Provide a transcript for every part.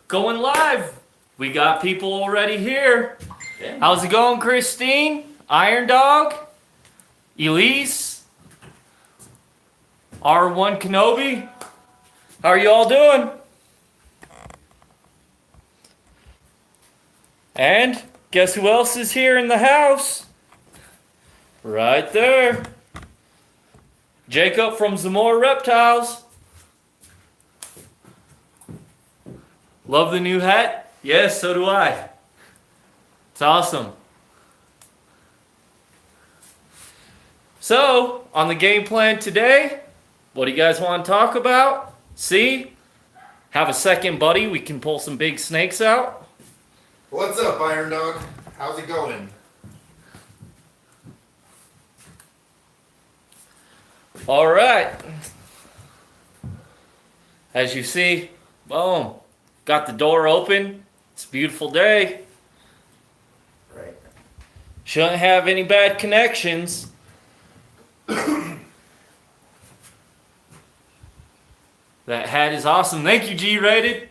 Going live. We got people already here. Yeah. How's it going, Christine? Iron Dog? Elise? R1 Kenobi? How are you all doing? And guess who else is here in the house? Right there. Jacob from Zamora Reptiles. Love the new hat? Yes, so do I. It's awesome. So, on the game plan today, what do you guys want to talk about? See? Have a second buddy, we can pull some big snakes out. What's up, Iron Dog? How's it going? Alright. As you see, boom. Got the door open. It's a beautiful day. Right. Shouldn't have any bad connections. That hat is awesome. Thank you, G-Rated.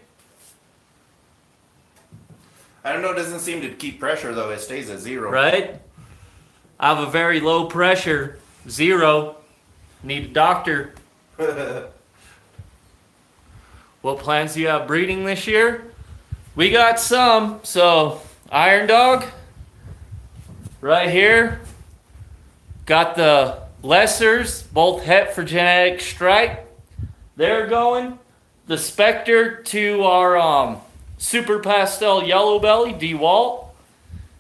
I don't know, it doesn't seem to keep pressure though, it stays at 0. Right? I have a very low pressure. 0. Need a doctor. What plans do you have breeding this year? We got some. So, Iron Dog, right here. Got the Lessers, both het for genetic stripe. They're going. The Spectre to our Super Pastel Yellow Belly, DeWalt.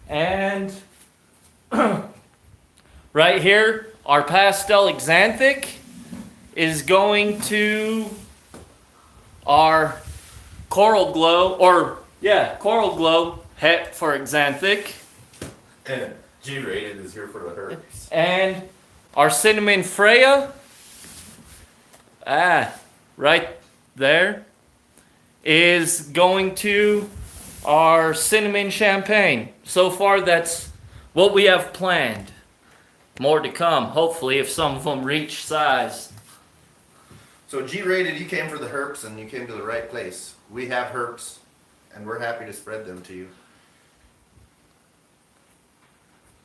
And right here, our Pastel Xanthic is going to our Coral Glow, Coral Glow, het for Xanthic. And G-Rated is here for the herps. And our Cinnamon Freya, right there, is going to our Cinnamon Champagne. So far, that's what we have planned. More to come, hopefully, if some of them reach size. So G-Rated, you came for the herps and you came to the right place. We have herps and we're happy to spread them to you.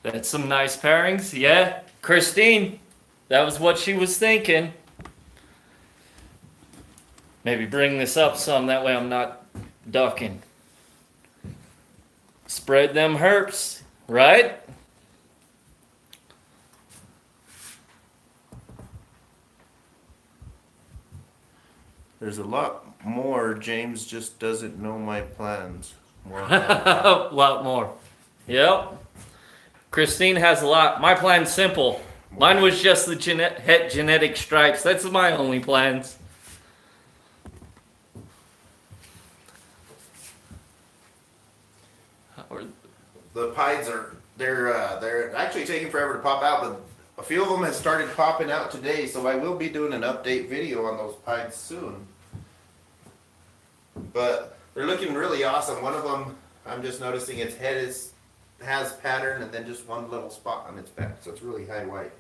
That's some nice pairings, yeah. Christine, that was what she was thinking. Maybe bring this up some, that way I'm not ducking. Spread them herps, right? There's a lot more. James just doesn't know my plans. A lot more. Yep. Christine has a lot. My plan's simple. Mine was just the het genetic stripes. That's my only plans. The pieds they're actually taking forever to pop out, but a few of them have started popping out today, so I will be doing an update video on those pieds soon. But they're looking really awesome. One of them, I'm just noticing its head has pattern and then just one little spot on its back, so it's really high white.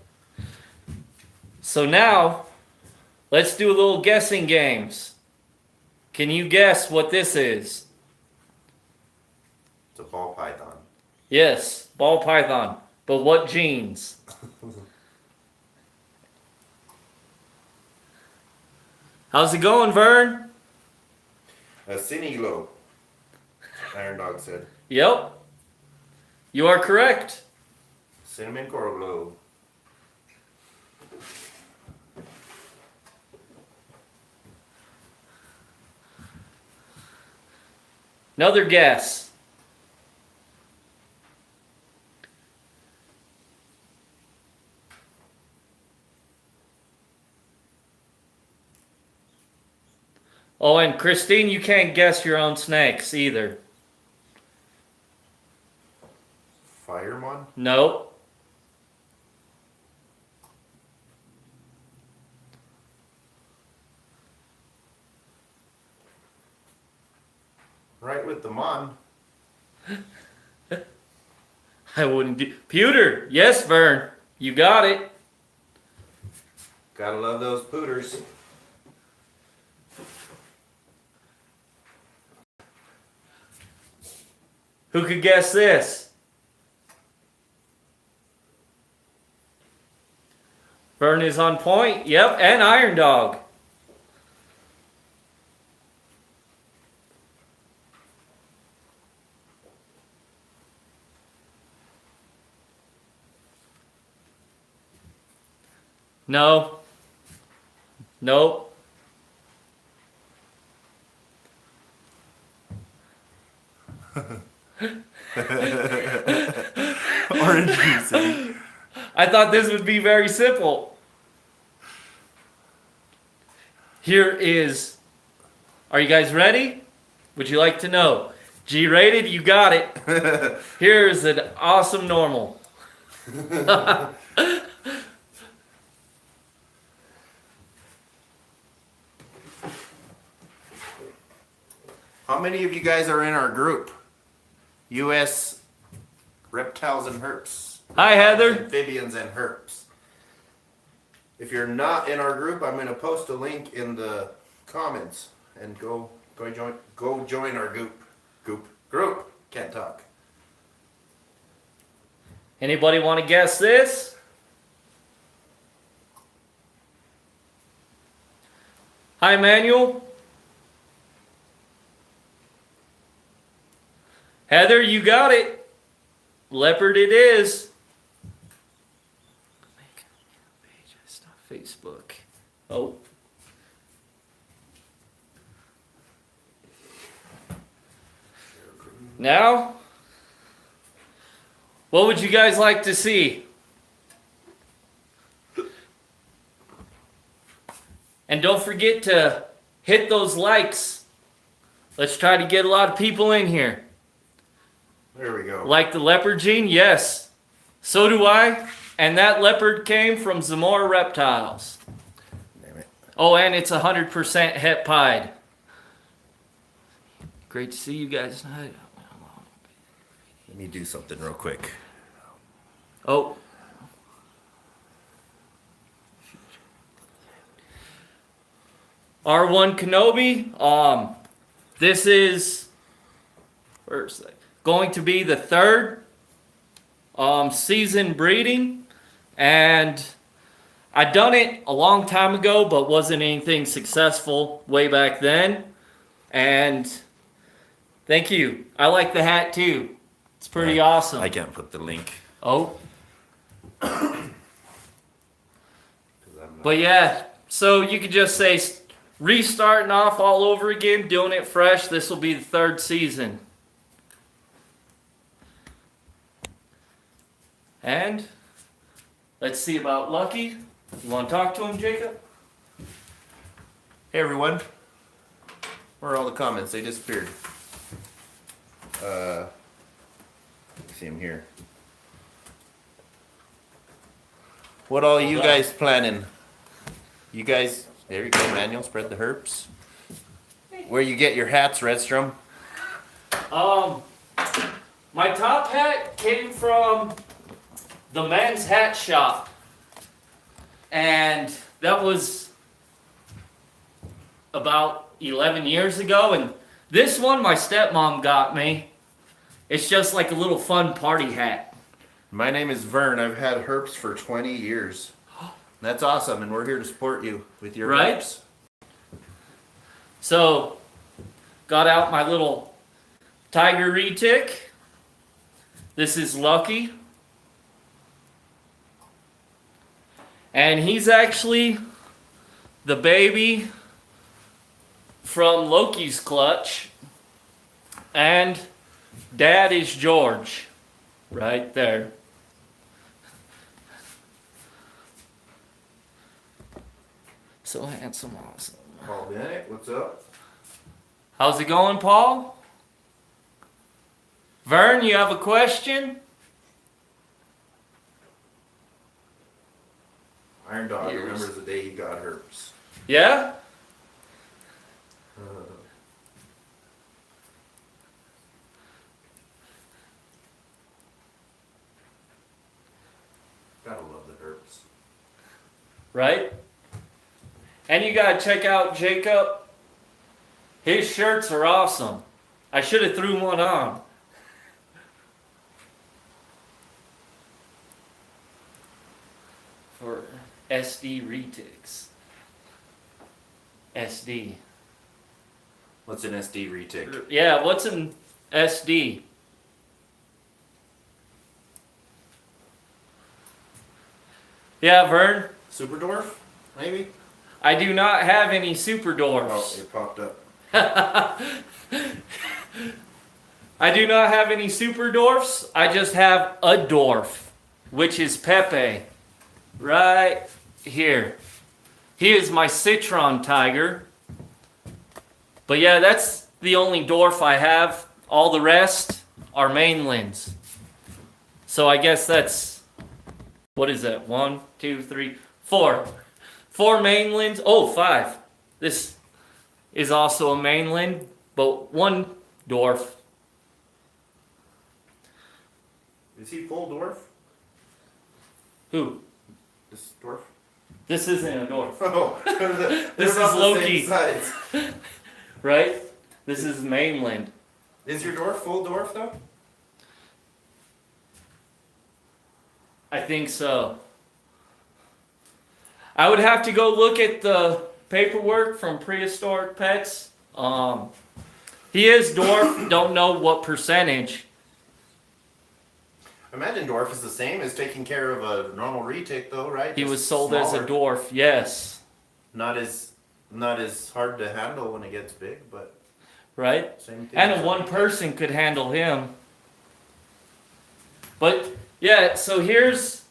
So now, let's do a little guessing games. Can you guess what this is? It's a ball python. Yes, ball python. But what genes? How's it going, Vern? A Cineglow, Iron Dog said. Yep. You are correct. Cinnamon Coral Glow. Another guess. Oh, and Christine, you can't guess your own snakes either. Firemon? Nope. Right with the Mon. I wouldn't do. Pewter. Yes, Vern. You got it. Gotta love those pooters. Who could guess this? Vern is on point. Yep, and Iron Dog. No. Nope. Orange juice. I thought this would be very simple. Here is. Are you guys ready? Would you like to know? G-rated, you got it. Here's an awesome normal. How many of you guys are in our group? U.S. Reptiles and Herps. Hi, Heather. Amphibians and Herps. If you're not in our group, I'm going to post a link in the comments and go join our group. Can't talk. Anybody want to guess this? Hi, Manuel. Heather, you got it. Leopard it is. Facebook. Oh. Now, what would you guys like to see? And don't forget to hit those likes. Let's try to get a lot of people in here. There we go. Like the leopard gene? Yes. So do I. And that leopard came from Zamora Reptiles. Damn it. Oh, and it's 100% het pied. Great to see you guys. Let me do something real quick. Oh. R1 Kenobi. This is where's that? Going to be the third season breeding, and I done it a long time ago, but wasn't anything successful way back then. And thank you. I like the hat too. It's pretty awesome. I can't put the link. Oh. But yeah, so you could just say restarting off all over again, doing it fresh. This will be the third season. And let's see about Lucky. You want to talk to him, Jacob? Hey everyone. Where are all the comments? They disappeared. See him here. What all you guys planning? You guys, there you go, Manuel. Spread the herps. Where you get your hats, Redstrom? My top hat came from the men's hat shop, and that was about 11 years ago. And this one my stepmom got me. It's just like a little fun party hat. My name is Vern. I've had herps for 20 years. That's awesome, and we're here to support you with your Right? herps. So, got out my little tiger retic. This is Lucky. And he's actually the baby from Loki's clutch. And Dad is George. Right there. So handsome, awesome. Paul Bennett, what's up? How's it going, Paul? Vern, you have a question? Iron Dog Years. remembers the day he got herps. Yeah? Gotta love the herps. Right? And you gotta check out Jacob. His shirts are awesome. I should have threw one on. for SD retics. SD. What's an SD retic? Yeah, what's an SD? Yeah, Vern. Super dwarf? Maybe? I do not have any super Oh, dwarfs. it popped up. I do not have any super dwarfs. I just have a dwarf, which is Pepe. Right here. He is my Citron tiger. But yeah, that's the only dwarf I have. All the rest are mainlands. So I guess that's, what is that? 1, 2, 3, 4. 4 mainlands. Oh, 5. This is also a mainland, but 1 dwarf. Is he full dwarf? Who? This dwarf? This isn't a dwarf, Oh, This is about the Loki. same size. right? This is mainland. Is your dwarf full dwarf though? I think so. I would have to go look at the paperwork from Prehistoric Pets. He is dwarf, don't know what percentage. Imagine dwarf is the same as taking care of a normal retic though, right? He Just was sold as a smaller. dwarf, yes. Not as hard to handle when it gets big, but Right? same thing. And one person could handle him. But yeah, so here's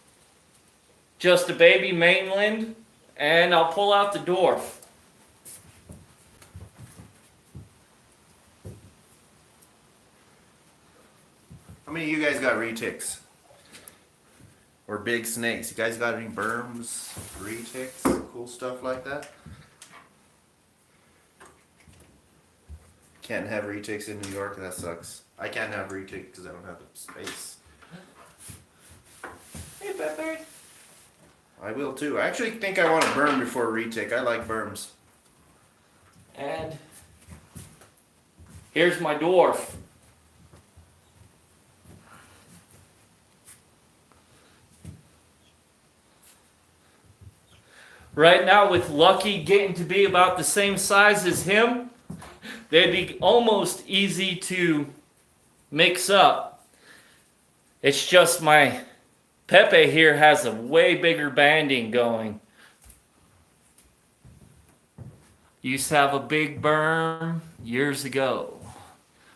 just a baby mainland, and I'll pull out the dwarf. How many of you guys got retics? Or big snakes? You guys got any berms, retics, cool stuff like that? Can't have retics in New York, that sucks. I can't have retics because I don't have the space. Hey, Pepe. I will too. I actually think I want a berm before a retic. I like berms. And here's my dwarf. Right now, with Lucky getting to be about the same size as him, they'd be almost easy to mix up. It's just my Pepe here has a way bigger banding going. Used to have a big berm years ago,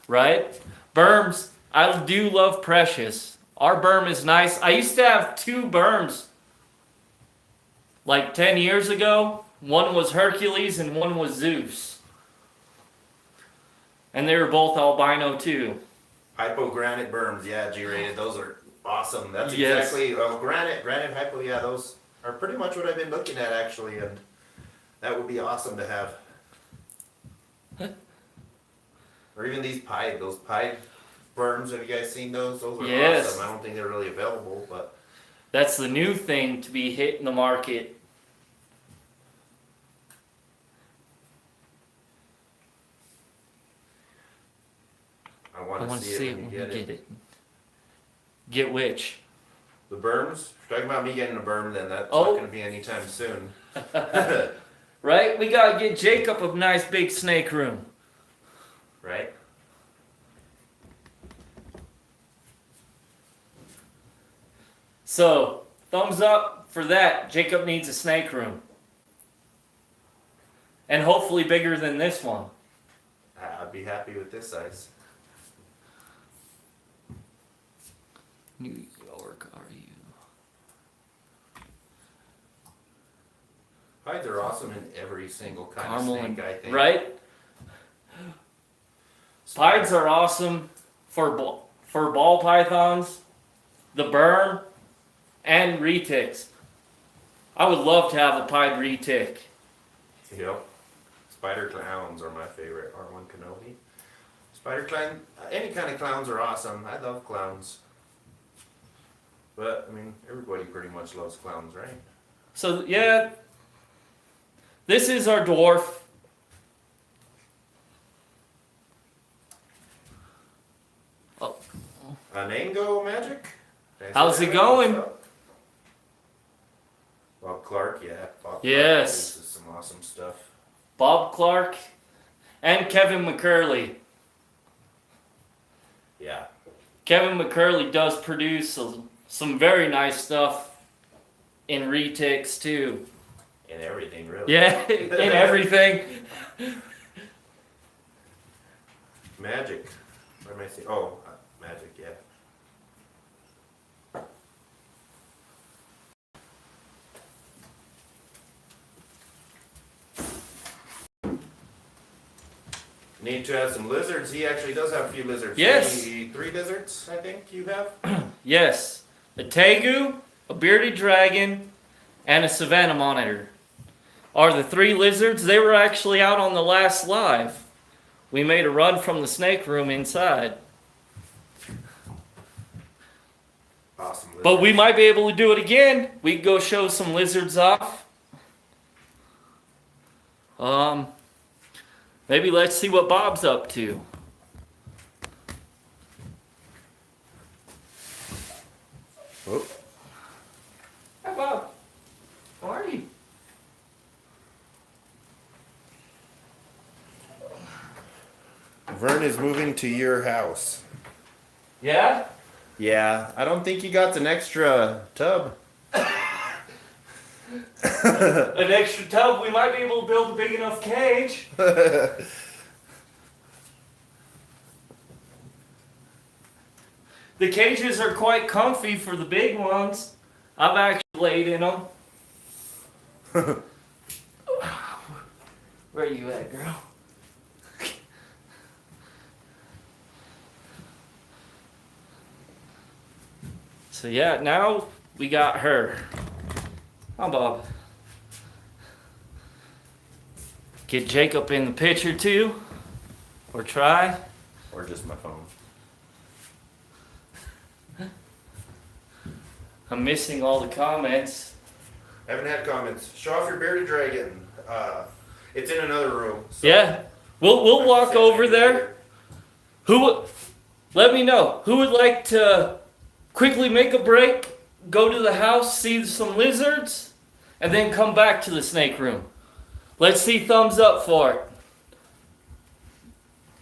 right? Berms, I do love Precious. Our berm is nice. I used to have 2 berms like 10 years ago. One was Hercules and one was Zeus. And they were both albino too. Hypogranite berms, yeah, G-rated. Those are awesome. That's Yes. exactly granite hypo. Yeah, those are pretty much what I've been looking at actually, and that would be awesome to have. Or even these pied, those pied berms. Have you guys seen those? Those are Yes. awesome. I don't think they're really available, but That's the new thing to be hitting the market. I I want want to to see see it it when when you you get get it. it. Get which? The berms. If you're talking about me getting a berm, then that's Oh. not going to be anytime soon. Right? We gotta get Jacob a nice big snake room. Right? So, thumbs up for that. Jacob needs a snake room. And hopefully bigger than this one. I'd be happy with this size. New York, are you? Pieds are awesome in every single kind Caramel of snake, and, I think. right? Pieds are awesome for ball pythons, the berm, and retics. I would love to have a pied retic. Yep. Spider clowns are my favorite. R1 Kenobi. Spider clown, any kind of clowns are awesome. I love clowns. But, I mean, everybody pretty much loves clowns, right? So yeah, this is our dwarf. Oh, Name go magic? How's it going? Clark, yeah. Bob Yes. Clark produces some awesome stuff. Bob Clark and Kevin McCurley. Yeah. Kevin McCurley does produce some very nice stuff in retics too. And everything, really. Yeah, in everything. Magic. What am I saying? Oh, Magic, yeah. Need to have some lizards. He actually does have a few lizards. Yes. Three lizards, I think you have. Yes, a tegu, a bearded dragon, and a savannah monitor are the 3 lizards. They were actually out on the last live. We made a run from the snake room inside. Awesome lizards. But we might be able to do it again. We could go show some lizards off. Maybe let's see what Bob's up to. Oh. Hi, Bob. How are you? Vern is moving to your house. Yeah? Yeah, I don't think you got an extra tub. An extra tub. We might be able to build a big enough cage. The cages are quite comfy for the big ones. I've actually laid in them. Where are you at, girl? So yeah, now we got her. Hi, Bob. Get Jacob in the picture too, or try. Or just my phone. I'm missing all the comments. Haven't had comments. Show off your bearded dragon. It's in another room. So Yeah, we'll walk over there. Let me know who would like to quickly make a break, go to the house, see some lizards, and then come back to the snake room. Let's see thumbs up for it.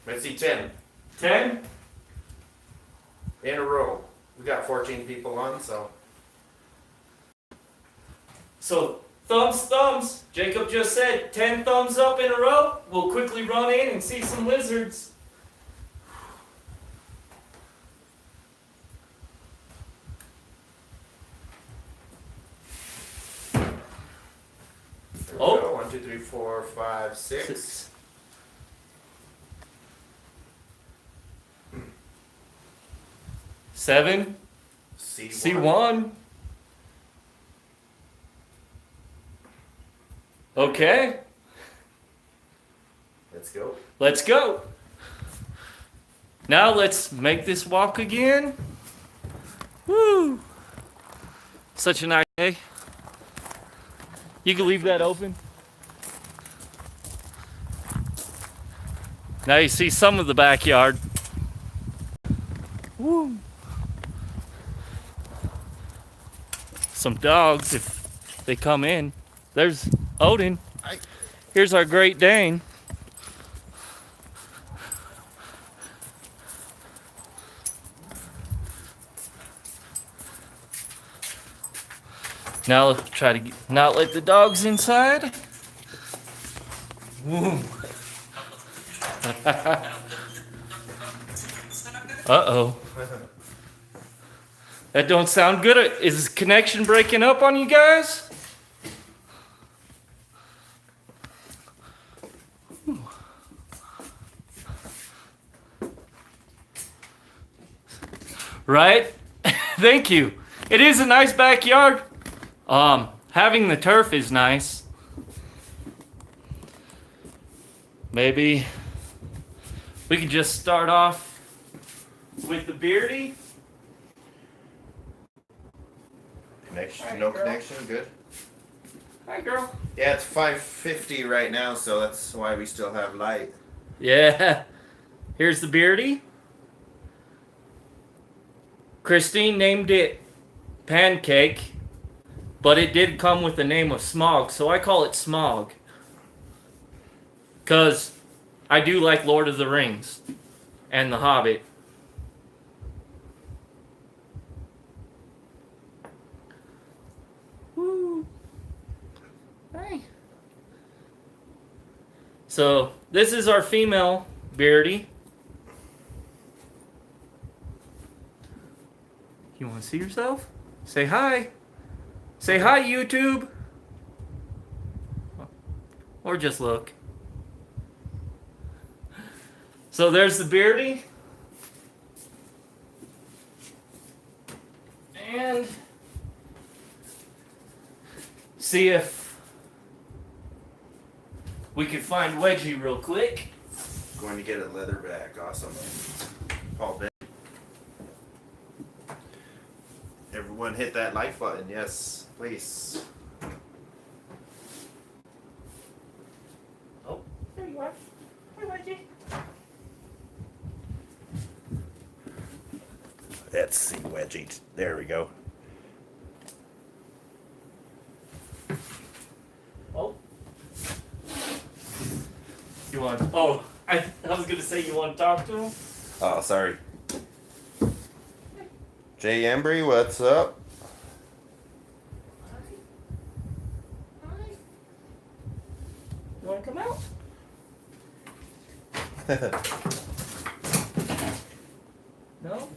Let's see 10 10? in a row. We got 14 people on, so. So thumbs. Jacob just said 10 thumbs up in a row. We'll quickly run in and see some lizards. There we Oh. go. 1, 2, 3, 4, 5, 6. 7. C1. C1. Okay, Let's go. let's go. Now let's make this walk again. Woo! Such a nice day. You can leave that open. Now you see some of the backyard. Woo! Some dogs if they come in. There's Odin. Here's our Great Dane. Now let's try to not let the dogs inside. Woo. Uh-oh. That don't sound good. Is connection breaking up on you guys? Right? Thank you. It is a nice backyard. Having the turf is nice. Maybe we could just start off with the beardy. Connection. Alright, No girl. connection. Good. Hi, girl. Yeah, it's 5:50 right now, so that's why we still have light. Yeah. Here's the beardy. Christine named it Pancake. but it did come with the name of Smog, so I call it Smog. Because I do like Lord of the Rings and The Hobbit. Woo. Hey. So, this is our female Beardy. You want to see yourself? Say hi. Say hi, YouTube. Or just look. So there's the Beardy. And see if we can find Wedgie real quick. Going to get a leather bag. Awesome. Paul Ben. Everyone hit that like button. Yes, please. Oh, there you are. Hi, Wedgie. Let's see, Wedgie. There we go. Oh. You want? Oh, I was gonna say you want to talk to him. Oh, sorry. Jay Embry, what's up? Hi. You want to come out? No.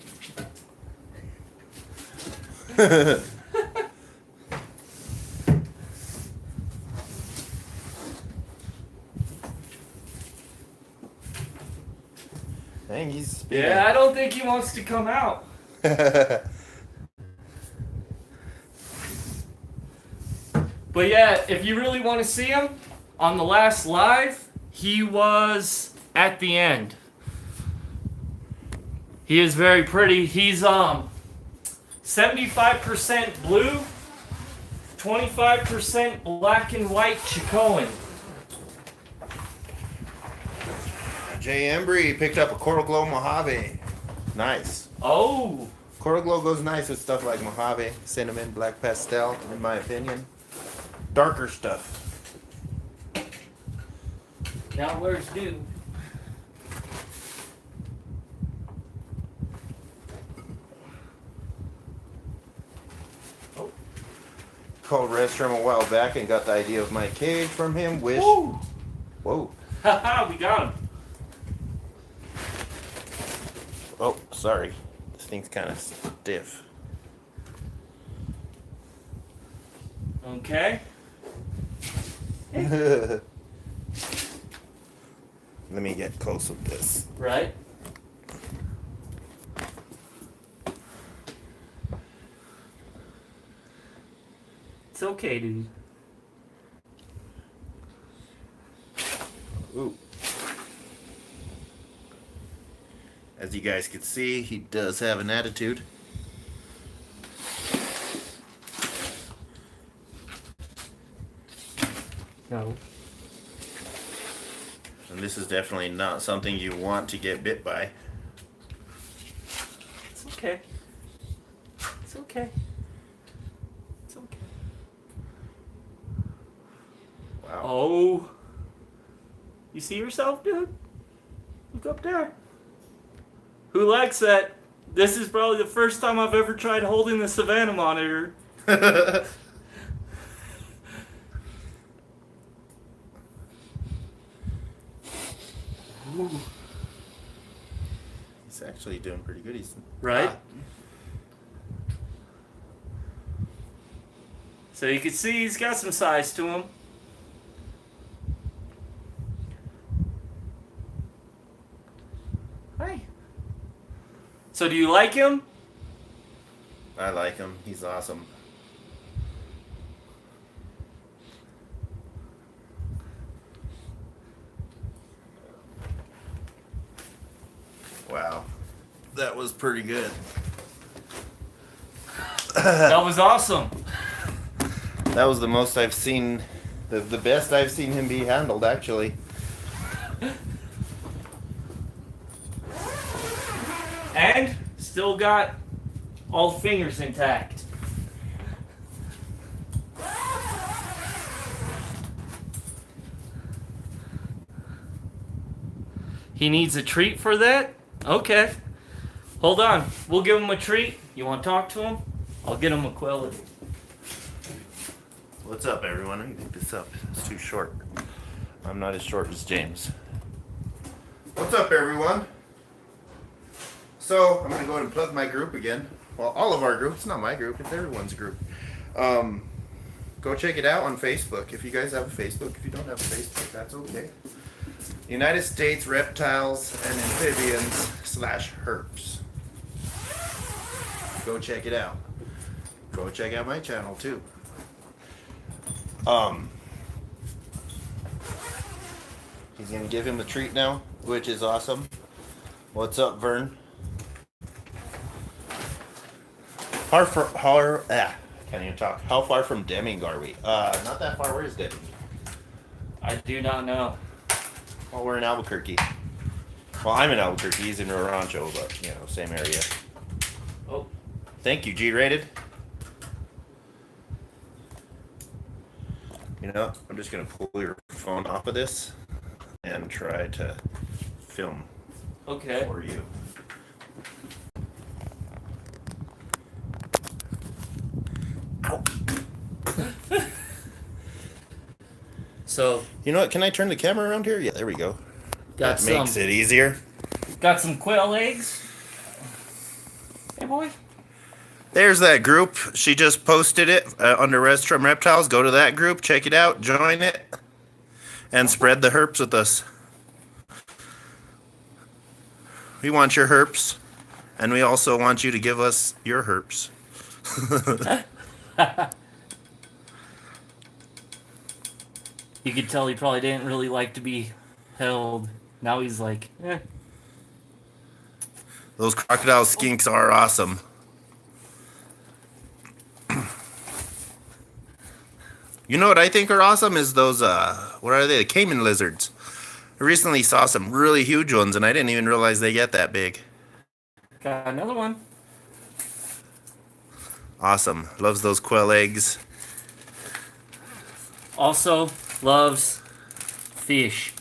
Dang, he's Yeah, I don't think he wants to come out. But yeah, if you really want to see him, on the last live, he was at the end. He is very pretty. He's 75% blue, 25% black and white Chicoan. Jay Embry picked up a Coral Glow Mojave. Nice. Oh, Coral Glow goes nice with stuff like Mojave, cinnamon, black pastel, in my opinion. Darker stuff. now where's Dude? Called Restroom a while back and got the idea of my cage from him. Wish. Woo! Whoa. Haha, we got him. Oh, sorry. This thing's kind of stiff. Okay. Let me get close with this. Right. It's okay, dude. Ooh. As you guys can see, he does have an attitude. No. And this is definitely not something you want to get bit by. It's okay. It's okay. It's okay. Wow. Oh. You see yourself, dude? Look up there. Who likes that? This is probably the first time I've ever tried holding the Savannah monitor. Ooh. He's actually doing pretty good. He's Right? So you can see he's got some size to him. Hi. So do you like him? I like him. He's awesome. Wow. That was pretty good. That was awesome. That was the most I've seen, the best I've seen him be handled, actually. And still got all fingers intact. He needs a treat for that? Okay. Hold on. We'll give him a treat. You want to talk to him? I'll get him a quail. What's up, everyone? I can pick this up. It's too short. I'm not as short as James. What's up, everyone? So, I'm going to go ahead and plug my group again. Well, all of our groups. Not my group. It's everyone's group. Go check it out on Facebook. If you guys have a Facebook. If you don't have a Facebook, that's okay. United States Reptiles and Amphibians / Herps. Go check it out. Go check out my channel, too. He's gonna give him a treat now, which is awesome. What's up, Vern? Can't even talk. How far from Deming are we? Not that far. Where is Deming? I do not know. Well, we're in Albuquerque. Well, I'm in Albuquerque. He's in Rio Rancho, but same area. Oh, Thank you, G-rated. I'm just gonna pull your phone off of this and try to film okay. for you. Ow. So, You know what? Can I turn the camera around here? Yeah, there we go. got That makes some it easier. got some quail eggs. Hey, boy. There's that group. She just posted it under Restrum Reptiles. Go to that group, check it out, join it, and spread the herps with us. We want your herps, and we also want you to give us your herps. You could tell he probably didn't really like to be held. Now he's like, eh. Those crocodile skinks are awesome. You know what I think are awesome is those, what are they? The Cayman lizards. I recently saw some really huge ones, and I didn't even realize they get that big. Got another one. Awesome. Loves those quail eggs. Also loves fish.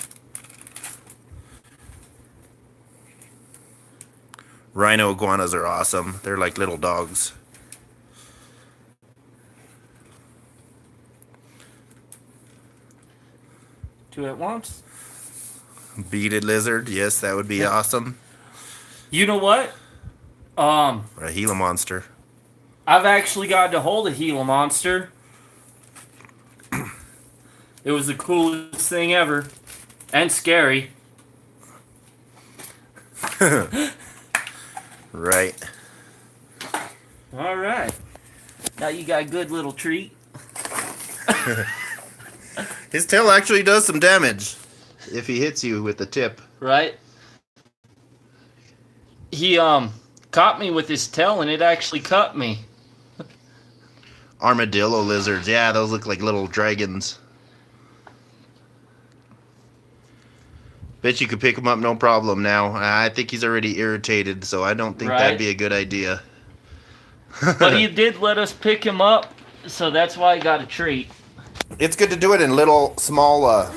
Rhino iguanas are awesome. They're like little dogs. Two at once. Beaded lizard. Yes, that would be awesome. You know what? Or a Gila monster. I've actually gotten a hold of Gila Monster. It was the coolest thing ever. And scary. Right. Alright. Now you got a good little treat. His tail actually does some damage if he hits you with the tip. Right? He, caught me with his tail and it actually cut me. Armadillo lizards. Yeah, those look like little dragons. Bet you could pick him up no problem now. I think he's already irritated, so I don't think that'd Right. be a good idea. But he did let us pick him up, so that's why I got a treat. It's good to do it in little, small,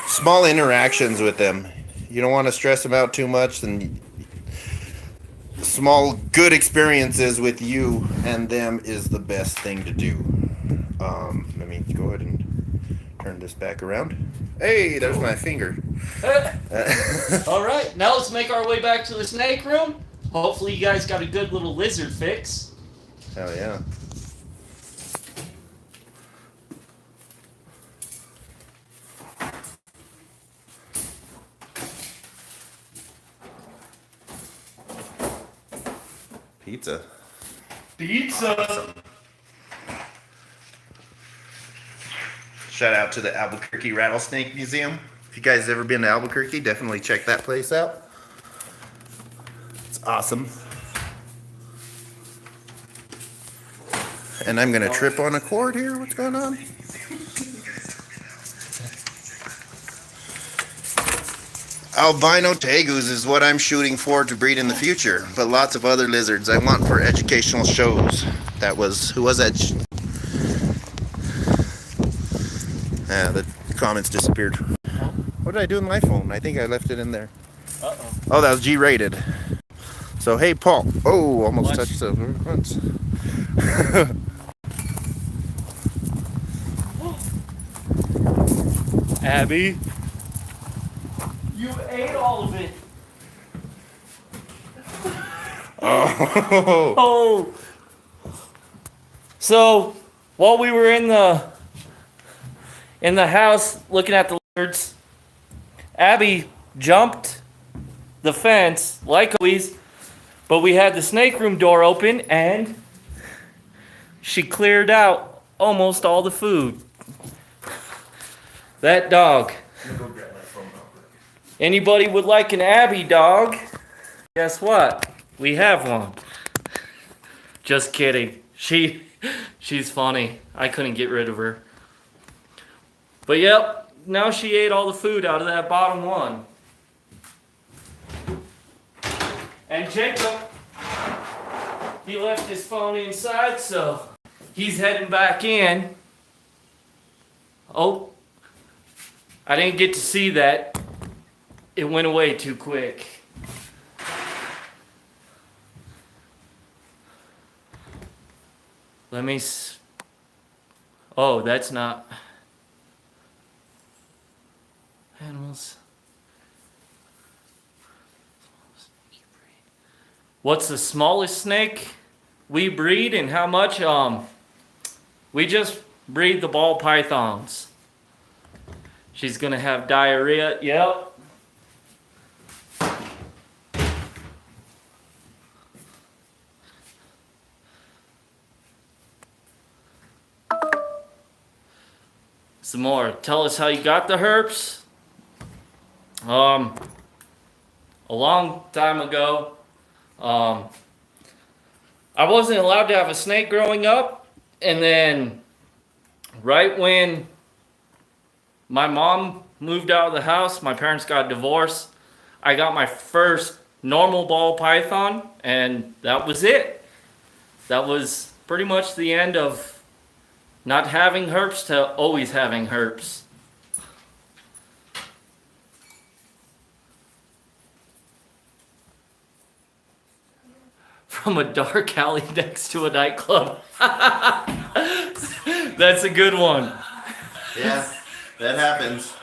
small interactions with them. You don't want to stress them out too much, and small, good experiences with you and them is the best thing to do. Let me go ahead and turn this back around. Hey, there's my finger. Alright, now let's make our way back to the snake room. Hopefully you guys got a good little lizard fix. Hell yeah. Pizza. Pizza! Shout out to the Albuquerque Rattlesnake Museum. If you guys ever been to Albuquerque, definitely check that place out. It's awesome. And I'm gonna trip on a cord here. What's going on? Albino tegus is what I'm shooting for to breed in the future, but lots of other lizards I want for educational shows. That was, who was that? The comments disappeared. What did I do with my phone? I think I left it in there. Uh-oh. Oh, that was G-rated. So, hey, Paul. Oh, almost Watch. touched the once. Abby, you ate all of it. Oh. Oh. So, while we were in the house looking at the lizards, Abby jumped the fence like always, but we had the snake room door open and she cleared out almost all the food. That dog. I'm gonna go grab my phone real quick. Anybody would like an Abby dog? Guess what? We have one. Just kidding. She's funny. I couldn't get rid of her. But yep, now she ate all the food out of that bottom one. And Jacob, he left his phone inside, so he's heading back in. Oh, I didn't get to see that. It went away too quick. Let me oh, that's not animals. What's the smallest snake we breed and how much? We just breed the ball pythons. She's gonna have diarrhea. Yep. Some more. Tell us how you got the herpes. A long time ago, I wasn't allowed to have a snake growing up, and then right when my mom moved out of the house, my parents got divorced, I got my first normal ball python, and that was it. That was pretty much the end of not having herpes to always having herpes. From a dark alley next to a nightclub. That's a good one. Yeah, that happens.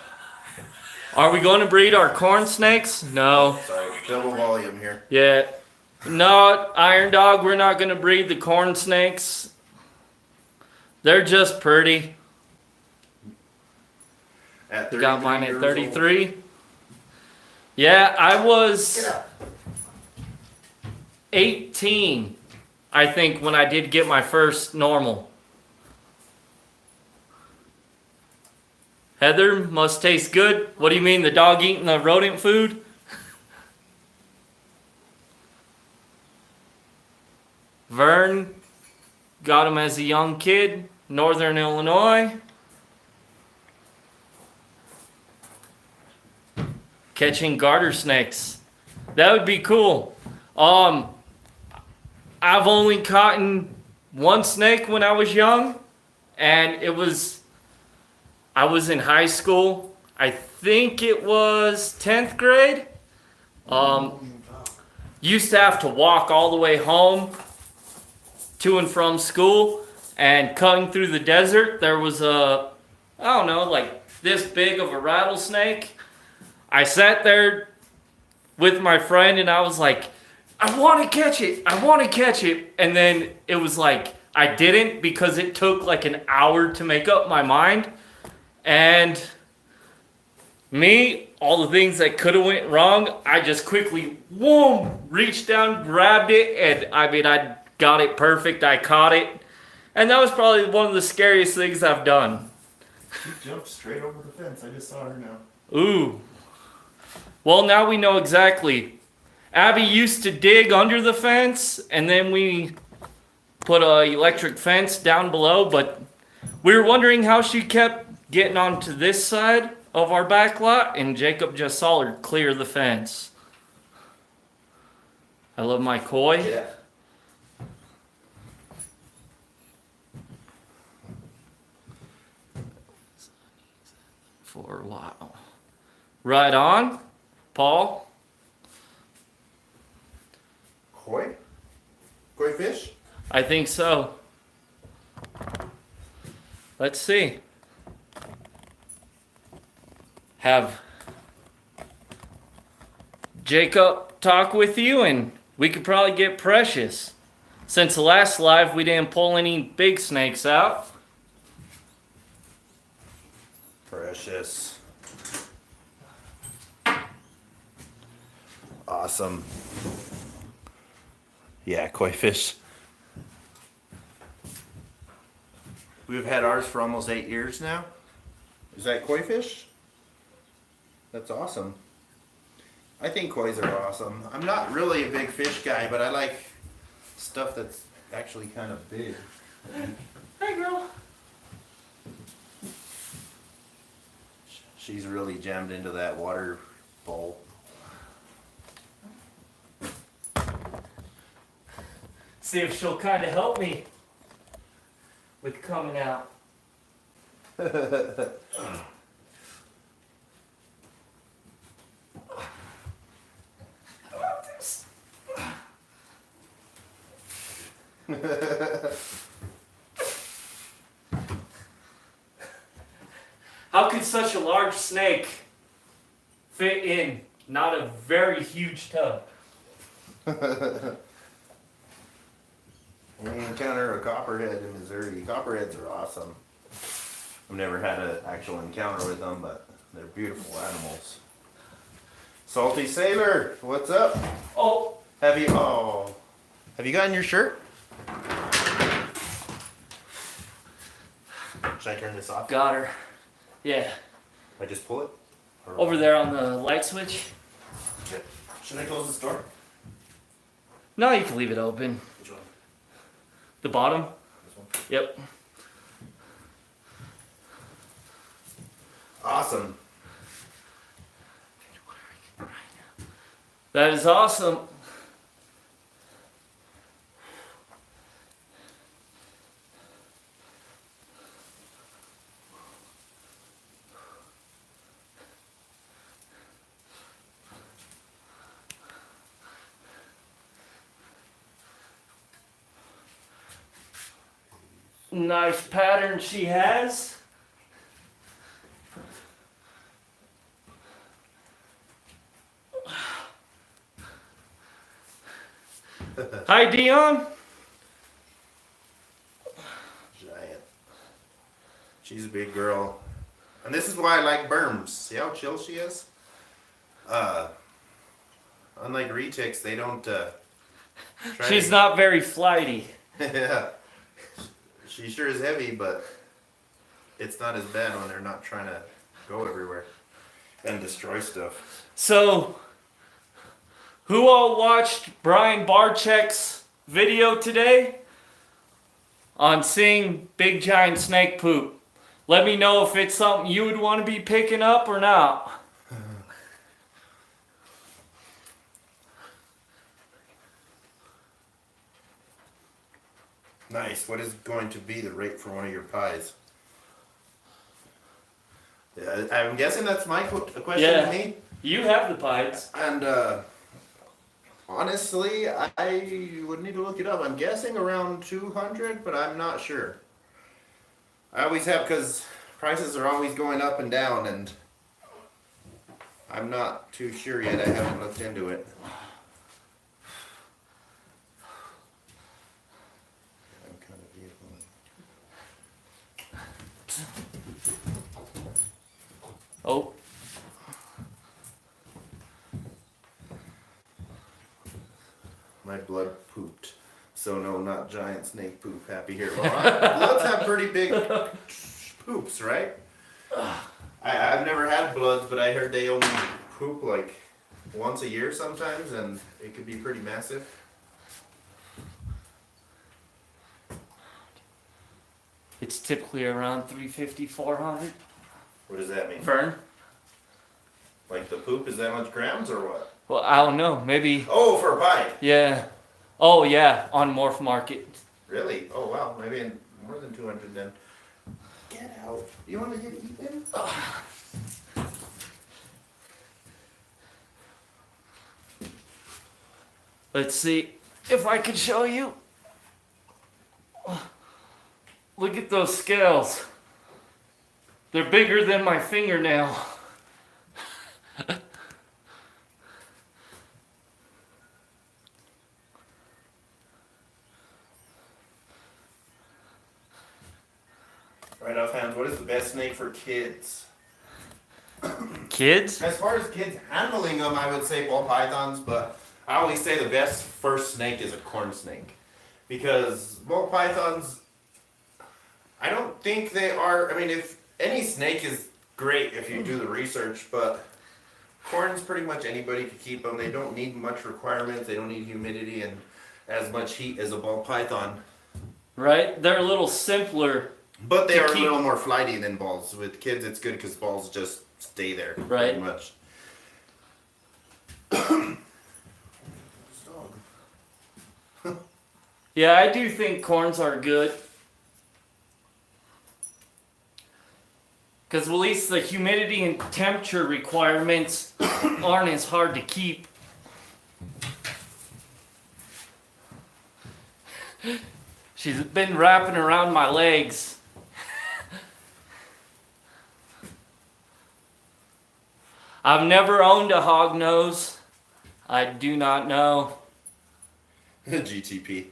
Are we going to breed our corn snakes? No. Sorry, double volume here. Yeah. No, Iron Dog, we're not going to breed the corn snakes. They're just pretty. At 33 Got mine at years 33. old. Yeah, I was Get up. 18, I think, when I did get my first normal. Heather, must taste good. What do you mean, the dog eating the rodent food? Vern, got him as a young kid, Northern Illinois. Catching garter snakes. That would be cool. I've only caught one snake when I was young, and I was in high school. I think it was 10th grade. Used to have to walk all the way home to and from school, and cutting through the desert, there was I don't know, like this big of a rattlesnake. I sat there with my friend and I was like, I want to catch it. I want to catch it. And then it was like, I didn't because it took like an hour to make up my mind. And me, all the things that could have went wrong, I just quickly, whoom, reached down, grabbed it. And I mean, I got it perfect. I caught it. And that was probably one of the scariest things I've done. She jumped straight over the fence. I just saw her now. Ooh. Well, now we know exactly. Abby used to dig under the fence, and then we put an electric fence down below, but we were wondering how she kept getting onto this side of our back lot, and Jacob just saw her clear the fence. I love my koi. Yeah. for a while. Right on, Paul. Koi? Koi fish? I think so. Let's see. Have Jacob talk with you, and we could probably get Precious. Since the last live, we didn't pull any big snakes out. Precious. Awesome. Yeah, koi fish. We've had ours for almost 8 years now. Is that koi fish? That's awesome. I think kois are awesome. I'm not really a big fish guy, but I like stuff that's actually kind of big. Hey, girl. She's really jammed into that water bowl. See if she'll kind of help me with coming out. How could such a large snake fit in not a very huge tub? We encounter a copperhead in Missouri. Copperheads are awesome. I've never had an actual encounter with them, but they're beautiful animals. Salty Sailor, what's up? Oh, Have you gotten your shirt? Should I turn this off? got her. Yeah, I just pull it? Or- over there on the light switch. Should I close this door? No, you can leave it open. Which one? The bottom? This one? Yep. Awesome. That is awesome. Nice pattern she has. Hi, Dion. Giant. She's a big girl. And this is why I like berms. See how chill she is? Unlike retics, they don't try She's to- not very flighty. Yeah. She sure is heavy, but it's not as bad when they're not trying to go everywhere and destroy stuff. So, who all watched Brian Barczyk's video today on seeing big giant snake poop? Let me know if it's something you would want to be picking up or not. Nice. What is going to be the rate for one of your pies? Yeah, I'm guessing that's my question Yeah. to me. You have the pies. And honestly, I would need to look it up. I'm guessing around 200, but I'm not sure. I always have, because prices are always going up and down, and I'm not too sure yet. I haven't looked into it. Oh, My blood pooped. So no, not giant snake poop. Happy here. Well, bloods have pretty big poops, right? I've never had bloods, but I heard they only poop like once a year sometimes, and it could be pretty massive. it's typically around 350, 400. What does that mean? Fern? Like the poop is that much grams or what? Well, I don't know. Maybe, Oh, for a pie. yeah. Oh, yeah, on Morph Market. Really? Oh wow, maybe more than 200 then. Get out. You want to get eaten? Let's see if I can show you. Look at those scales. They're bigger than my fingernail. Right offhand, what is the best snake for kids? Kids? As far as kids handling them, I would say ball pythons, but I always say the best first snake is a corn snake. Because ball pythons, I don't think they are, I mean, if any snake is great if you do the research, but corns pretty much anybody can keep them. They don't need much requirements, they don't need humidity and as much heat as a ball python. Right? They're a little simpler. But they To are keep- a little more flighty than balls. With kids, it's good because balls just stay there. Right. Pretty much. Yeah, I do think corns are good. Because at least the humidity and temperature requirements aren't as hard to keep. She's been wrapping around my legs. I've never owned a hog nose. I do not know. GTP.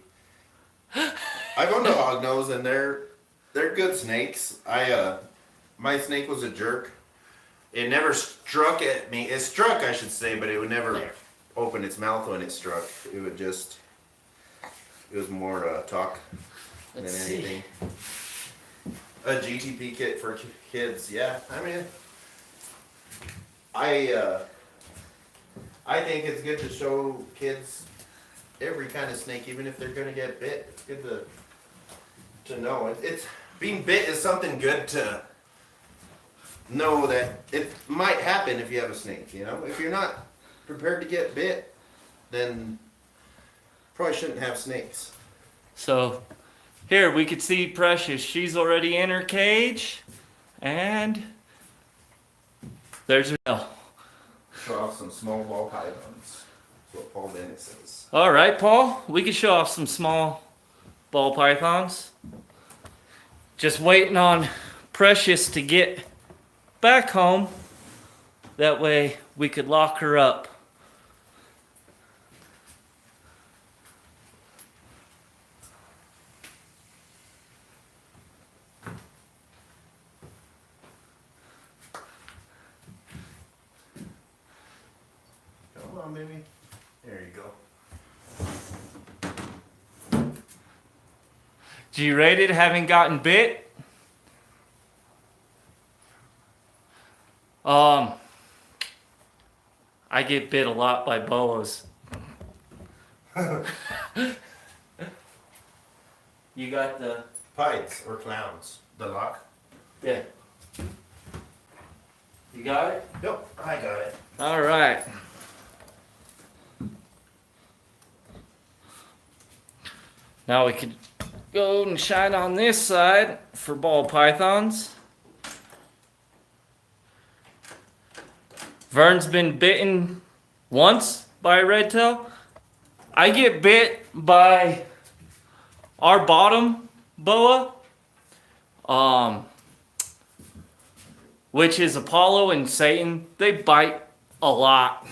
I've owned a hognose and they're good snakes. My snake was a jerk. It never struck at me. It struck, I should say, but it would never open its mouth when it struck. It would just. It was more talk than Let's see. anything. A GTP kit for kids, yeah. I mean, I think it's good to show kids every kind of snake, even if they're gonna get bit. It's good to know. It's being bit is something good to know that it might happen if you have a snake. You know, if you're not prepared to get bit, then probably shouldn't have snakes. So here we could see Precious. She's already in her cage. And there's her tail. Show off some small ball pythons. That's what Paul Bennett says. All right, Paul. We can show off some small ball pythons. Just waiting on Precious to get back home. That way we could lock her up. Come on, baby. There you go. G-rated, having gotten bit. I get bit a lot by boas. You got the Pieds or clowns. The lock. yeah. You got it? Yep, I got it. All right. Now we could go and shine on this side for ball pythons. Vern's been bitten once by a red tail. I get bit by our bottom boa, which is Apollo and Satan. They bite a lot.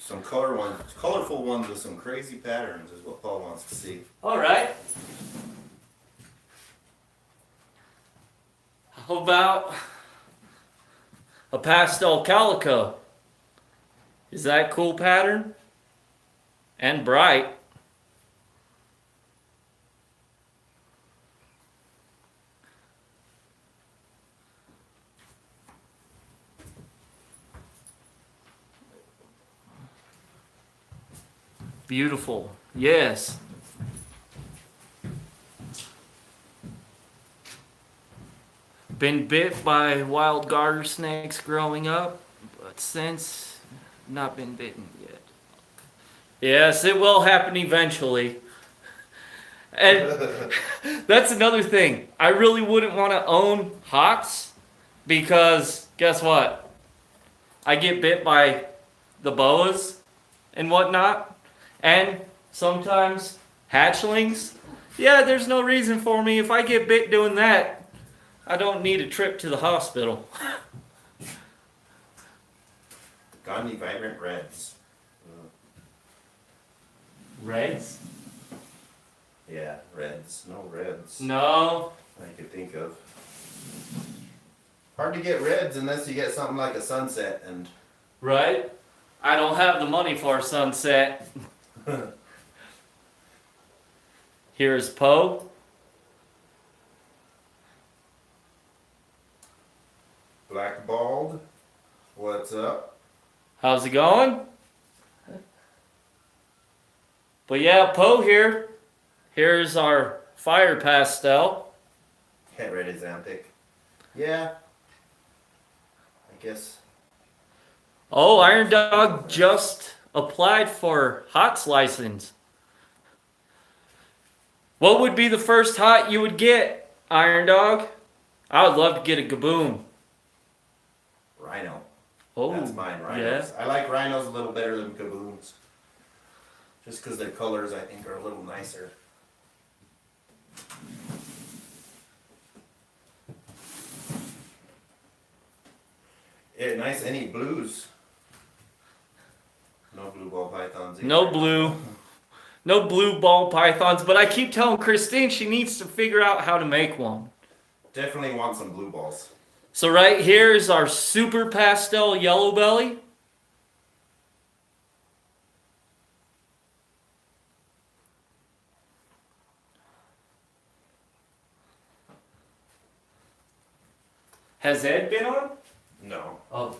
Some colorful ones with some crazy patterns is what Paul wants to see. All right. How about a pastel calico? Is that cool pattern? And bright. Beautiful. Yes. Been bit by wild garter snakes growing up, but since not been bitten yet. Yes, it will happen eventually. And that's another thing. I really wouldn't want to own hawks because guess what? I get bit by the boas and whatnot. And sometimes hatchlings. Yeah, there's no reason for me. If I get bit doing that, I don't need a trip to the hospital. Got any vibrant reds? Reds? Yeah, reds. No reds. No. I could think of. Hard to get reds unless you get something like a sunset and. Right? I don't have the money for a sunset. Here's Poe. Black bald. What's up? How's it going? But yeah, Poe here. Here's our fire pastel. Cat red is Xanthic. Yeah. I guess. Oh, Iron Dog just applied for HOTS license. What would be the first hot you would get, Iron Dog? I would love to get a Gaboon. Rhino. Oh, That's mine, rhinos. I like rhinos a little better than Gaboons. Just because their colors, I think, are a little nicer. Yeah, nice. Any blues? No blue ball pythons either. No blue. No blue ball pythons, but I keep telling Christine she needs to figure out how to make one. Definitely want some blue balls. So right here is our super pastel yellow belly. Has Ed been on? No. Oh.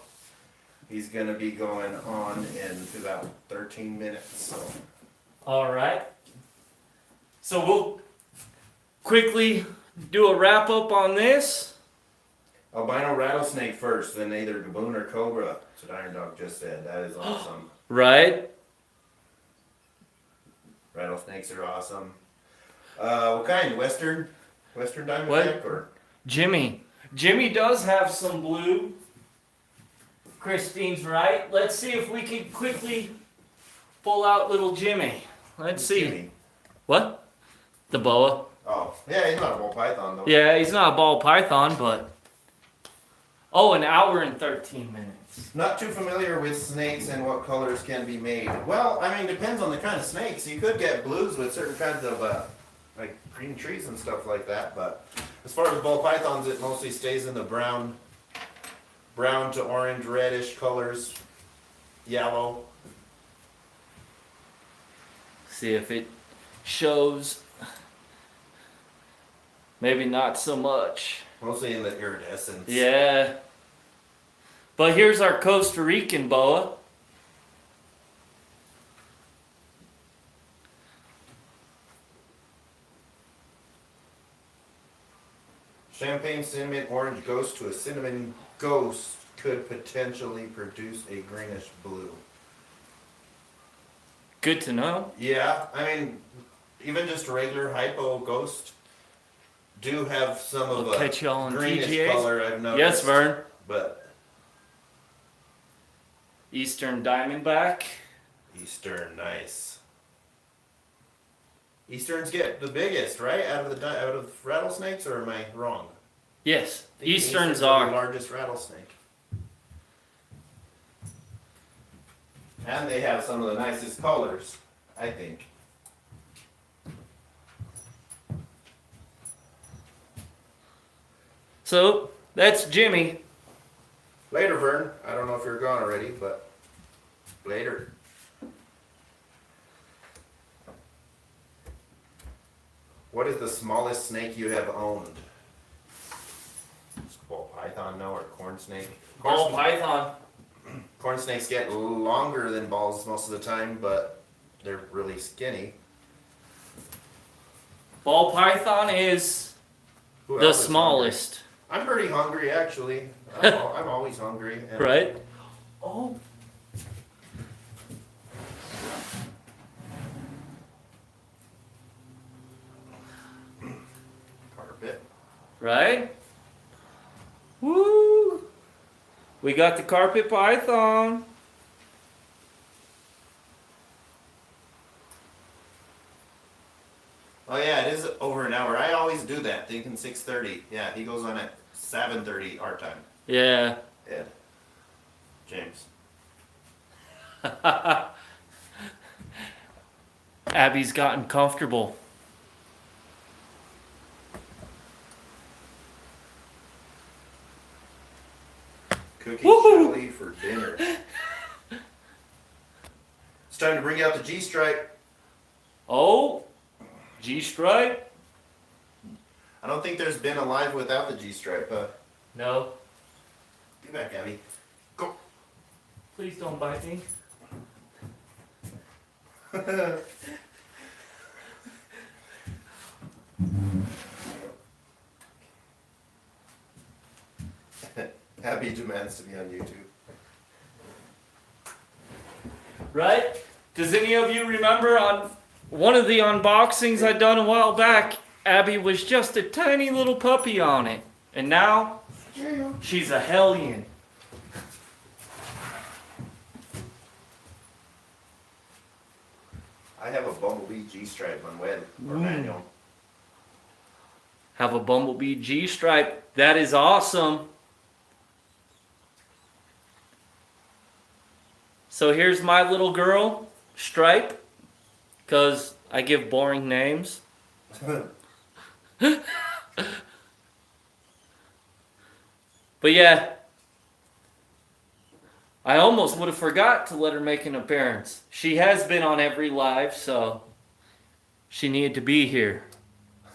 He's gonna be going on in about 13 minutes, so. All right. So we'll quickly do a wrap up on this. Albino rattlesnake first, then either Gaboon or Cobra. That's what Iron Dog just said. That is awesome. Right. Rattlesnakes are awesome. What kind? Western Diamondback What? or? Jimmy. Jimmy does have some blue. Christine's right. Let's see if we can quickly pull out little Jimmy. Let's see. Jimmy. What? The boa. Oh, yeah, he's not a ball python though. Yeah, he's not a ball python, but. Oh, an hour and 13 minutes. Not too familiar with snakes and what colors can be made. Well, I mean, depends on the kind of snakes. You could get blues with certain kinds of like green trees and stuff like that. But as far as ball pythons, it mostly stays in the brown to orange, reddish colors, yellow. See if it shows. Maybe not so much. Mostly in the iridescence. Yeah. But here's our Costa Rican boa. Champagne cinnamon orange ghost to a cinnamon ghost could potentially produce a greenish blue. Good to know. Yeah, I mean, even just a regular hypo ghost do have some of We'll a catch y'all on greenish TGAs. color, I've noticed. Yes, Vern. But Eastern Diamondback. Eastern, nice. Easterns get the biggest, right? Out of rattlesnakes, or am I wrong? Yes, I think Easterns the are. largest rattlesnake. And they have some of the nicest colors, I think. So, that's Jimmy. Later, Vern. I don't know if you're gone already, but later. What is the smallest snake you have owned? It's ball python, no, or corn snake? Ball python. Corn snakes get longer than balls most of the time, but they're really skinny. Ball python is Who the else is smallest. hungry? I'm pretty hungry, actually. I'm always hungry. And Right? Oh. Carpet. Right? Woo! We got the carpet python. Oh yeah, it is over an hour. I always do that, thinking 6:30. Yeah, he goes on at 7:30 our time. Yeah. Ed. James. Abby's gotten comfortable. Cooking Woohoo! chili for dinner. It's time to bring out the G-stripe. Oh, G-stripe? I don't think there's been a live without the G-stripe. No. Get back, Abby. Go. Please don't bite me. Abby demands to be on YouTube. Right? Does any of you remember on one of the unboxings I done a while back, Abby was just a tiny little puppy on it. And now, she's a hellion. I have a Bumblebee G-stripe on Wed or manual. Have a Bumblebee G-stripe. That is awesome. So here's my little girl, Stripe, because I give boring names. But yeah, I almost would have forgot to let her make an appearance. She has been on every live, so she needed to be here.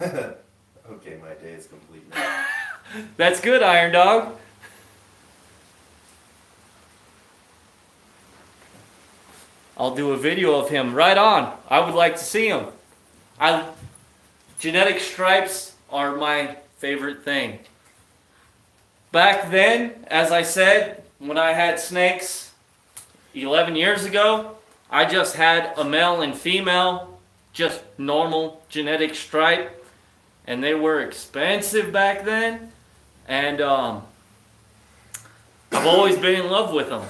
Okay, my day is complete now. That's good, Iron Dog. I'll do a video of him. Right on. I would like to see him. Genetic stripes are my favorite thing. Back then, as I said, when I had snakes 11 years ago, I just had a male and female, just normal genetic stripe. And they were expensive back then. And I've always been in love with them.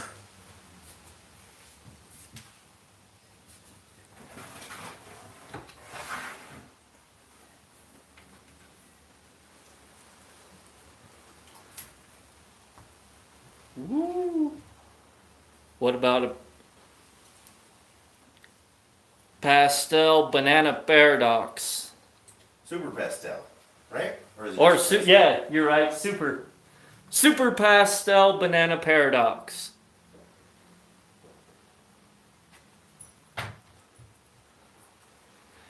Woo. What about a pastel banana paradox? Super pastel, right? Or, is it Or just pastel? yeah, you're right. Super pastel banana paradox.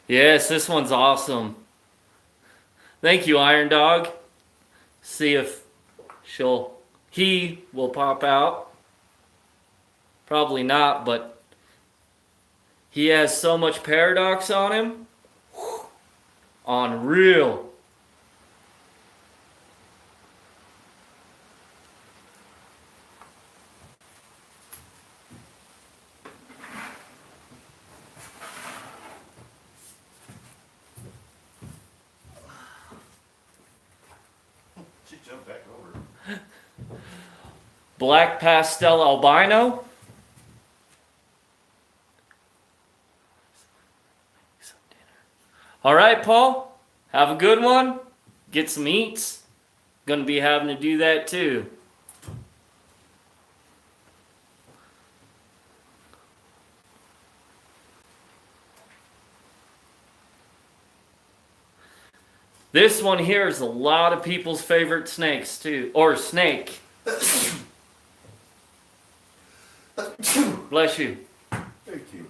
Yes, this one's awesome. Thank you, Iron Dog. See if he will pop out. Probably not, but he has so much paradox on him. Unreal. She jumped back over. Black pastel albino. All right, Paul. Have a good one. Get some eats. Gonna be having to do that too. This one here is a lot of people's favorite snakes too, or snake. Bless you. Thank you.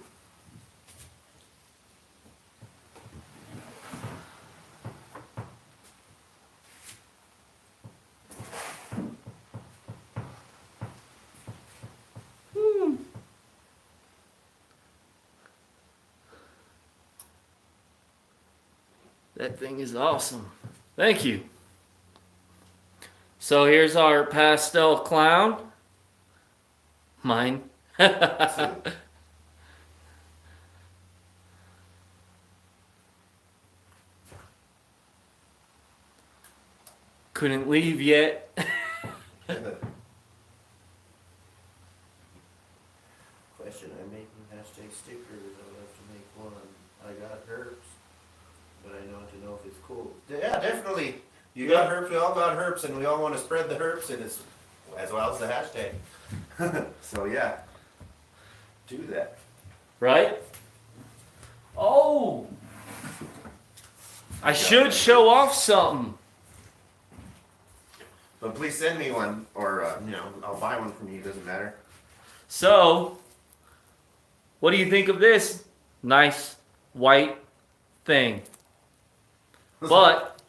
That thing is awesome. Thank you. So here's our pastel clown. Mine. Couldn't leave yet. Question, I'm making hashtag stickers. I'll have to make one. I got herbs. but I know to know if it's cool. Yeah, definitely. You got herps, we all got herps, and we all want to spread the herps, and it's as well as the hashtag. So yeah, do that. Right? Oh! I should show off something. But please send me one, or I'll buy one from you. Doesn't matter. So, what do you think of this nice white thing? But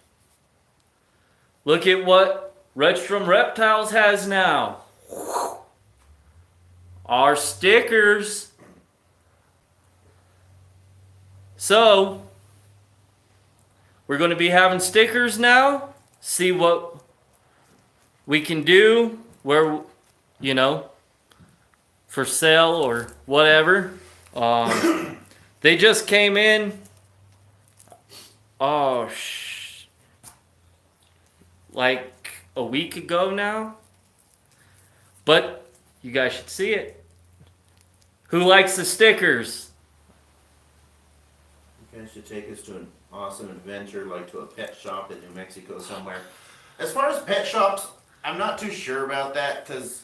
look at what Redstrom Reptiles has now. Our stickers. So, we're going to be having stickers now. See what we can do where, for sale or whatever. They just came in. Like a week ago now. But you guys should see it. Who likes the stickers? You guys should take us to an awesome adventure, like to a pet shop in New Mexico somewhere. As far as pet shops, I'm not too sure about that because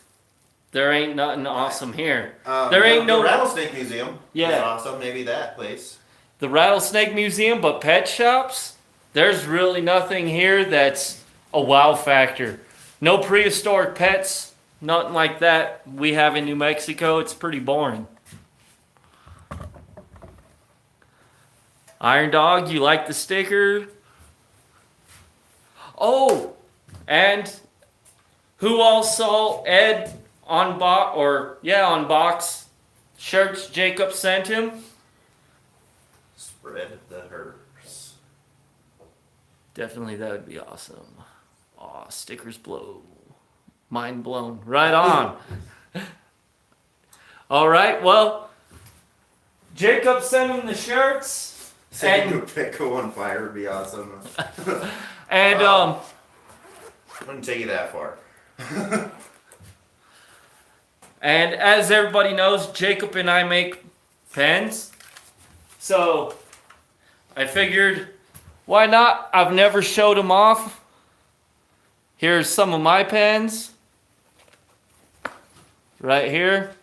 There ain't nothing awesome here. There ain't the no Rattlesnake Museum. Yeah. Is awesome. Maybe that place. the Rattlesnake Museum, but pet shops, there's really nothing here that's a wow factor. No prehistoric pets, nothing like that we have in New Mexico. It's pretty boring. Iron Dog, you like the sticker? Oh, and who all saw Ed unbox shirts Jacob sent him? Spread the herbs. Definitely, that would be awesome. Aw, stickers blow. Mind blown. Right on. All right, well, Jacob sent him the shirts. Setting a pickle on fire would be awesome. And, I wouldn't take you that far. and as everybody knows, Jacob and I make pens. So, I figured, why not? I've never showed them off. Here's some of my pens. Right here.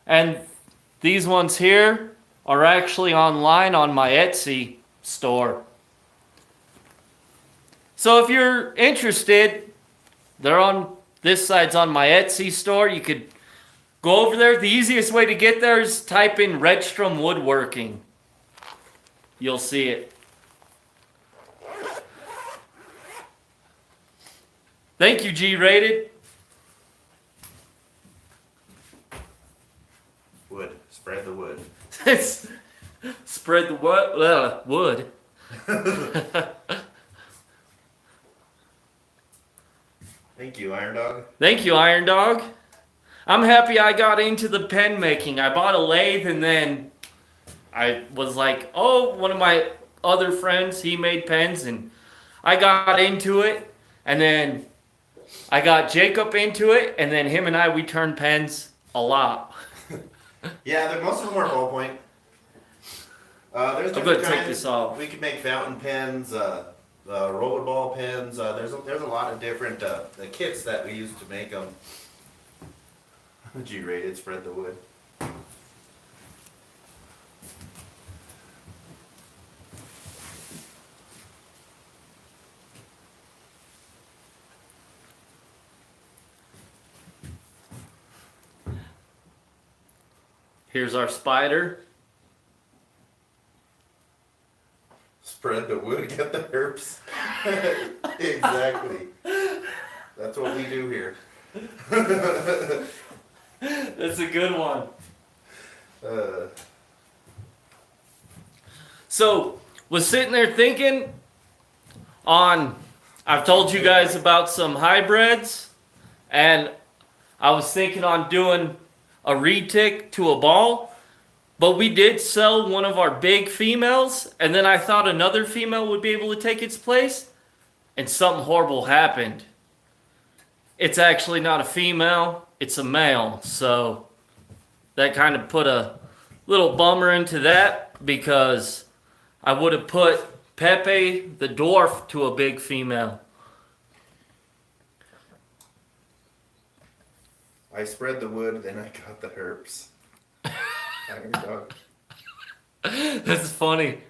And these ones here are actually online on my Etsy store. So if you're interested, this side's on my Etsy store. You could go over there. The easiest way to get there is type in Redstrom Woodworking. You'll see it. Thank you, G-Rated. Wood. Spread the wood. Spread the what? Wood. Thank you, Iron Dog. Thank you, Iron Dog. I'm happy I got into the pen making. I bought a lathe and then I was like, oh, one of my other friends, he made pens and I got into it. And then I got Jacob into it and then him and we turned pens a lot. Yeah, most of them are ballpoint. There's I'm different gonna take kinds. this off. We can make fountain pens, rollerball pens. There's a lot of different the kits that we use to make them. G-rated, spread the wood. Here's our spider. Spread the wood, get the herbs. Exactly. That's what we do here. That's a good one. So, was sitting there thinking I've told you guys about some hybrids, and I was thinking on doing a retic to a ball, but we did sell one of our big females, and then I thought another female would be able to take its place, and something horrible happened. It's actually not a female, it's a male, so that kind of put a little bummer into that, because I would have put Pepe the dwarf to a big female. I spread the wood, then I got the herps. Iron dog. That's funny.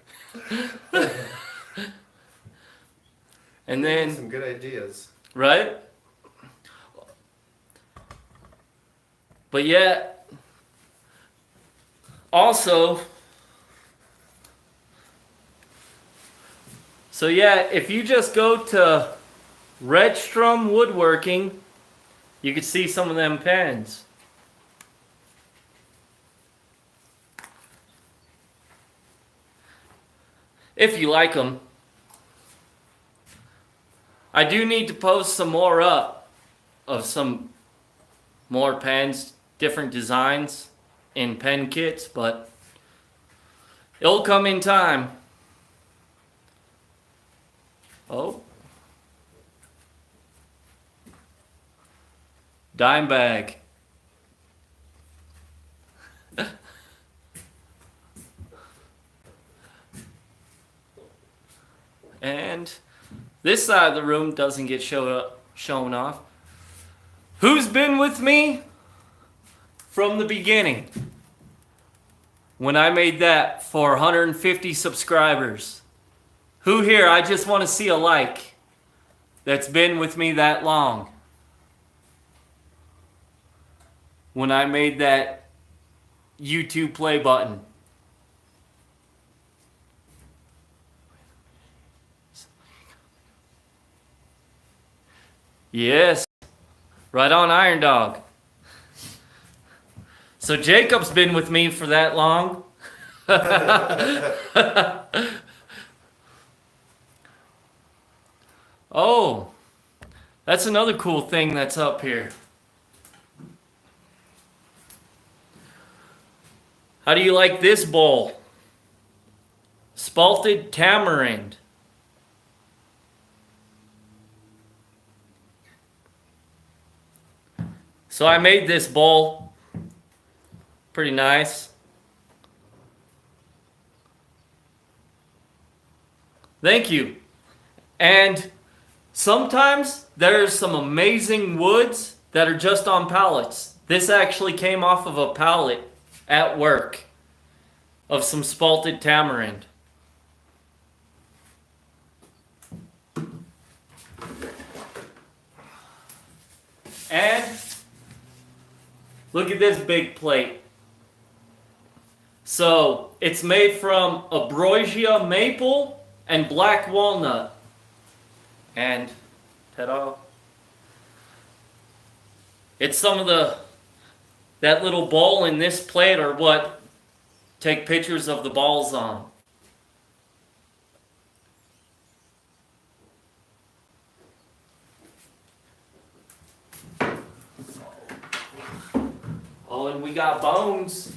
And then, Some good ideas. right? But yeah, also, so yeah, if you just go to Redstrom Woodworking, you can see some of them pens. If you like them. I do need to post some more up of some more pens, different designs in pen kits, but it'll come in time. Oh. Dime bag. And this side of the room doesn't get shown off. Who's been with me from the beginning? When I made that for 150 subscribers. Who here? I just want to see a like. That's been with me that long. When I made that YouTube play button. Yes. Right on, Iron Dog. So Jacob's been with me for that long. Oh, that's another cool thing that's up here. How do you like this bowl? Spalted tamarind. So I made this bowl. Pretty nice. Thank you. And sometimes there's some amazing woods that are just on pallets. This actually came off of a pallet at work of some spalted tamarind. And look at this big plate. So it's made from ambrosia maple and black walnut. And ta-da. It's some of that little bowl in this plate are what take pictures of the balls on. Oh, and we got Bones.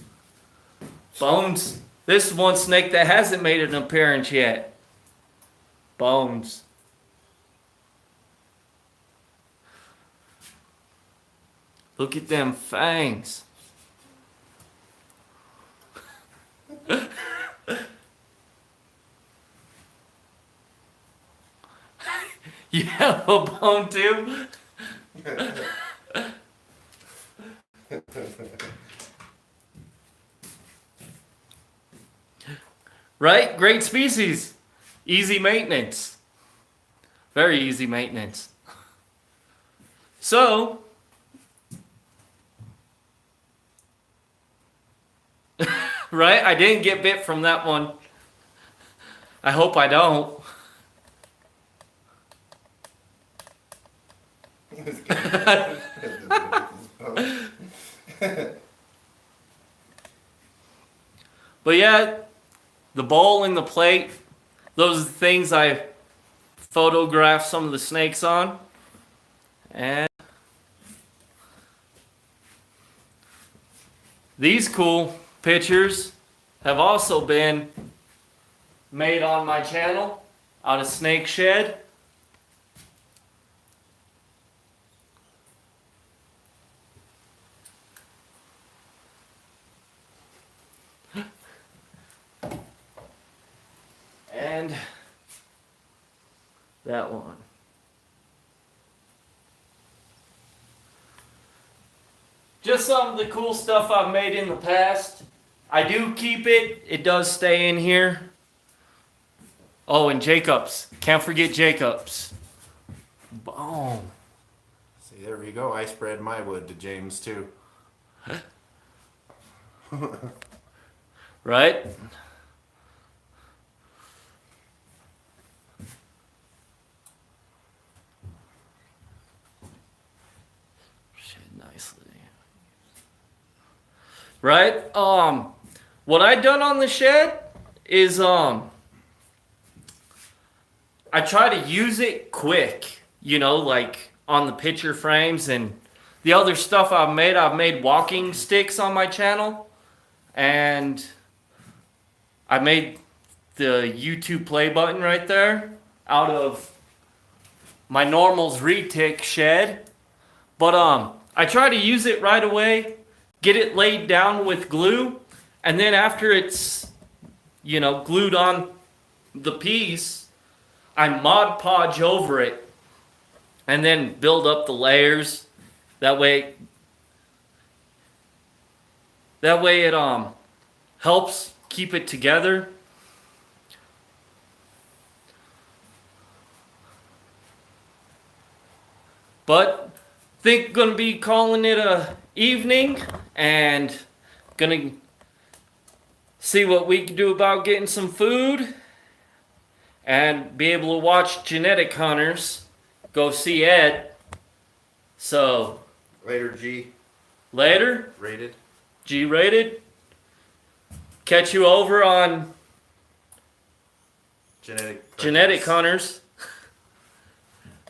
Bones. This is one snake that hasn't made an appearance yet. Bones. Look at them fangs. You have a bone too? Right? Great species. Easy maintenance. Very easy maintenance. So, right? I didn't get bit from that one. I hope I don't. But yeah, the bowl and the plate, those are the things I photographed some of the snakes on. And these cool pictures have also been made on my channel out of snake shed. And that one. Just some of the cool stuff I've made in the past. I do keep it. It does stay in here. Oh, and Jacobs. Can't forget Jacobs. Boom. See, there we go. I spread my wood to James too. Right? Shit, nicely. Right? What I done on the shed is I try to use it quick, you know, like on the picture frames and the other stuff I've made walking sticks on my channel, and I made the YouTube play button right there out of my Normals Retic shed. But I try to use it right away, get it laid down with glue, and then after it's, you know, glued on the piece, I Mod Podge over it and then build up the layers. That way it helps keep it together. But think gonna be calling it a evening and gonna see what we can do about getting some food and be able to watch Genetic Hunters go see Ed. So Later, G. later, Rated. G rated. Catch you over on Genetic Hunters.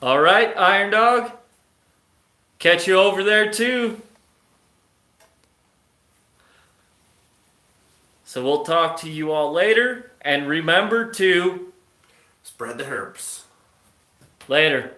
All right, Iron Dog. Catch you over there too. So we'll talk to you all later, and remember to Spread the herbs. later.